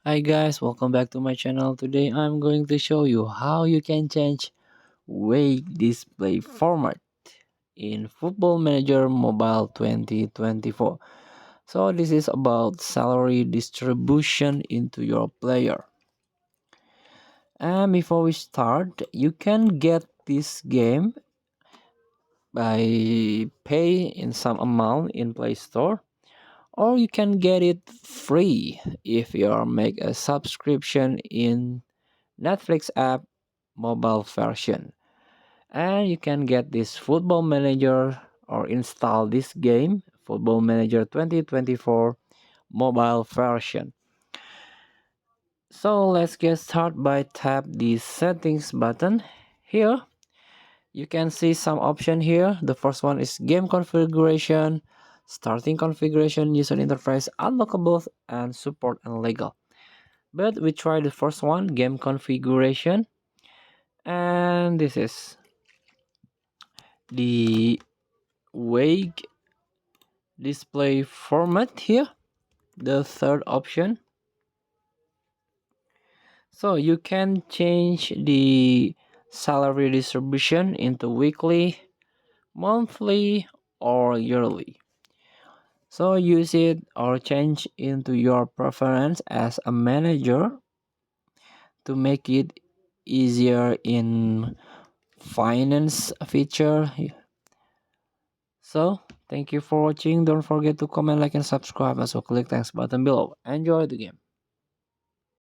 Hi guys, welcome back to my channel. Today I'm going to show you how you can change wake display format in Football Manager Mobile 2024. So this is about salary distribution into your player. And before we start, you can get this game by pay in some amount in Play Store, or you can get it free if you make a subscription in Netflix app mobile version. And you can get this Football Manager or install this game, Football Manager 2024 mobile version. So let's get started by tap the settings button. Here you can see some option here. The first one is game configuration, starting configuration, user interface, unlockable, and support and legal. But we try the first one, game configuration. And this is the wake display format here, the third option. So you can change the salary distribution into weekly, monthly, or yearly. So use it or change into your preference as a manager to make it easier in finance feature. So thank you for watching. Don't forget to comment, like, and subscribe. Also click thanks button below. Enjoy the game.